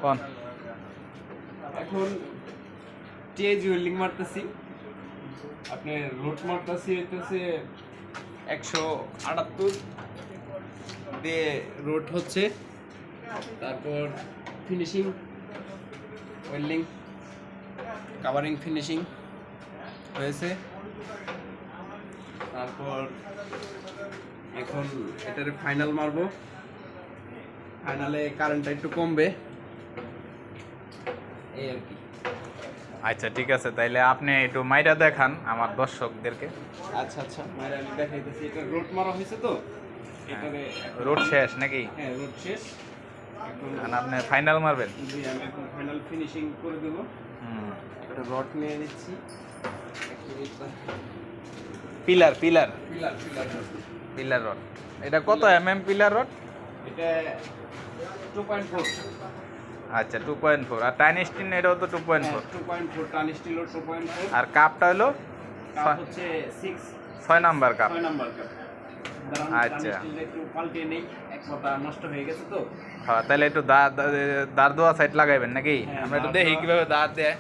কোন এখন টেজ ওয়েল্ডিং মারতেছি, আপনি রোড মারতেছি হইতেছে 178 দিয়ে রোড হচ্ছে, তারপর ফিনিশিং ওয়েল্ডিং কাভারিং ফিনিশিং হয়েছে। তারপর এখন এটারে ফাইনাল মারবো, ফাইনালে কারেন্টটা একটু কমবে এই আর কি। আচ্ছা ঠিক আছে, তাইলে আপনি একটু মাইরা দেখান আমার দর্শকদেরকে। আচ্ছা আচ্ছা, মাইরা আমি দেখাইতেছি। এটা রোড মারা হয়েছে তো, এটারে রোড শেষ নাকি? হ্যাঁ রোড শেষ, এখন আপনি ফাইনাল মারবেন? জি আমি এখন ফাইনাল ফিনিশিং করে দেবো। একটা রড নিয়ে নিচ্ছি, pillar pillar pillar pillar pillar rod. এটা কত পিলার রড? এটা 2.4। আচ্ছা 2.4। আর টাইন স্টিল এটাও তো 2.4। 2.4 টান স্টিল 2.4। আর কাপটা হলো কাপ হচ্ছে 6 নাম্বার কাপ। 6 number cup. আচ্ছা একটু পাল্টে নেই, এক পাতা নষ্ট হয়ে গেছে তো। হ্যাঁ, তাহলে একটু দাঁড় দেওয়া সাইড লাগাইবেন নাকি? আমরা একটু দেখি কিভাবে দাঁড় দেয়।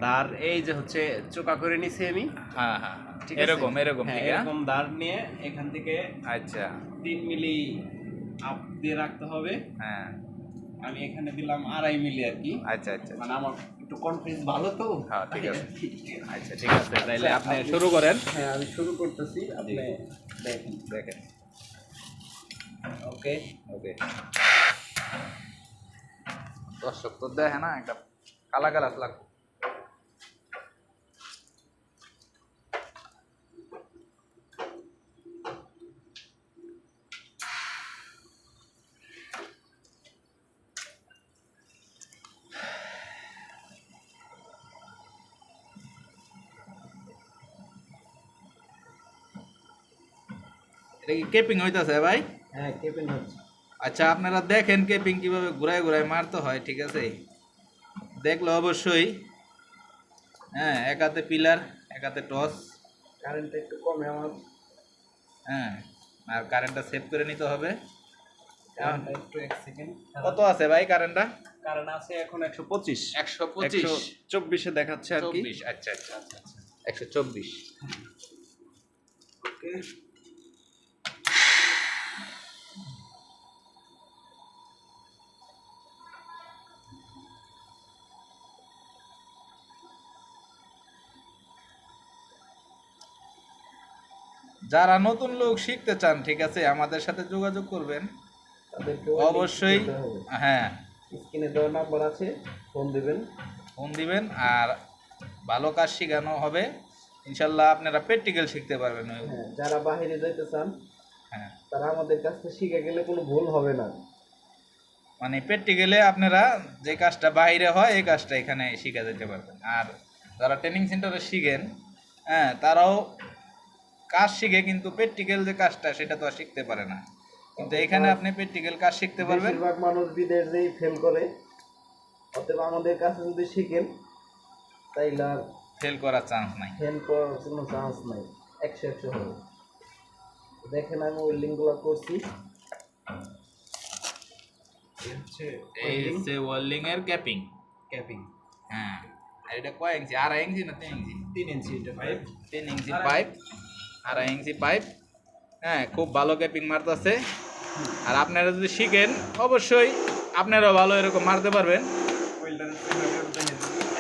দাঁড় এই যে হচ্ছে চোকা করে নিছি আমি। হ্যাঁ হ্যাঁ ঠিক এরকম আছে? এরকম হ্যাঁ, ঠিক আছে। এরকম দাঁড় নিয়ে এখান থেকে আচ্ছা 3 মিলি আপ দিয়ে রাখতে হবে। হ্যাঁ আমি এখানে দিলাম 2.5 মিলি আর কি। আচ্ছা আচ্ছা মানে আমার একটু কনফিডেন্স ভালো তো। হ্যাঁ ঠিক আছে। আচ্ছা ঠিক আছে, তাইলে আপনি শুরু করেন। হ্যাঁ আমি শুরু করতেছি, আপনি দেখেন। দেখেন। ওকে ওকে, দর্শক তো দেখে না, একটা কালা কালা লাগবে। এটা কি কেপিং হইতাছে ভাই? হ্যাঁ কেপিং হচ্ছে। আচ্ছা আপনারা দেখেন কেপিং কিভাবে ঘুরায় ঘুরায় মারতে হয়, ঠিক আছে? দেখলো অবশ্যই। হ্যাঁ, এক হাতে পিলার এক হাতে টস। কারেন্টটা একটু কমে আমার। হ্যাঁ, আর কারেন্টটা সেভ করে নিতে হবে। কারেন্টটা একটু 1 সেকেন্ড। কত আছে ভাই কারেন্টটা? কারেন্ট আছে এখন 125। 125 124 এ দেখাচ্ছে আর কি। 24। আচ্ছা আচ্ছা আচ্ছা 124। ওকে, যারা নতুন লোক শিখতে চান, ঠিক আছে, আমাদের সাথে যোগাযোগ করবেন অবশ্যই। হ্যাঁ, স্ক্রিনে দেওয়া নাম্বার আছে, ফোন দিবেন। ফোন দিবেন আর ভালো কাজ শেখানো হবে ইনশাল্লাহ। আপনারা প্র্যাকটিক্যাল শিখতে পারবেন। হ্যাঁ, যারা বাইরে যাইতে চান হ্যাঁ, তারা আমাদের কাছ থেকে শিখে গেলে কোনো ভুল হবে না। মানে প্র্যাকটিক্যালে আপনারা যে কাজটা বাইরে হয় এই কাজটা এখানে শিখে যেতে পারবেন। আর যারা ট্রেনিং সেন্টারে শিখেন, হ্যাঁ, তারাও কাজ শিখে কিন্তু প্র্যাকটিক্যাল যে কাজটা সেটা তো আর শিখতে পারে না। কিন্তু এখানে আপনি প্র্যাকটিক্যাল কাজ শিখতে পারবেন। বেশিরভাগ মানুষ বিদেশেই ফেল করে, অতএব আমাদের কাছে যদি শিখেন তাইলে আর ফেল করার চান্স নাই। ফেল করার কোনো চান্স নাই, 100 হবে। দেখেন আমি ওয়েল্ডিংগুলো করছি। এই হচ্ছে ওয়েল্ডিং এর ক্যাপিং। ক্যাপিং। হ্যাঁ, আর এটা কয় ইঞ্চি? 2.5 ইঞ্চি না 3 ইঞ্চি? 3 ইঞ্চি এটা পাইপ। 3 ইঞ্চি পাইপ, 2.5 ইঞ্চি পাইপ। হ্যাঁ, খুব ভালো ক্যাপিং মারতেছে। আর আপনারা যদি শিখেন অবশ্যই আপনারাও ভালো এরকম মারতে পারবেন।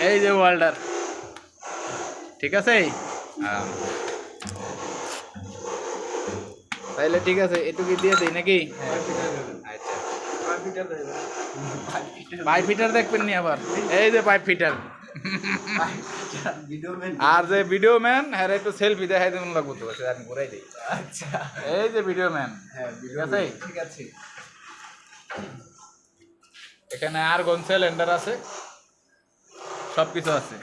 এই যে ওয়েল্ডার, ঠিক আছে। তাইলে ঠিক আছে, এটুকু দিয়ে দিই নাকি? আচ্ছা, পাইপ ফিটার দেখবেন নি আবার? এই যে পাইপ ফিটার। আর যে ভিডিও ম্যান, হ্যাঁ একটু সেলফি দেখাই দেবেন লাগবো তো, আমি ঘুরাই দিই। আচ্ছা, এই যে ভিডিও ম্যান, হ্যাঁ ঠিক আছে। ঠিক আছে। এখানে আর্গন সিলিন্ডার আছে, সবকিছু আছে।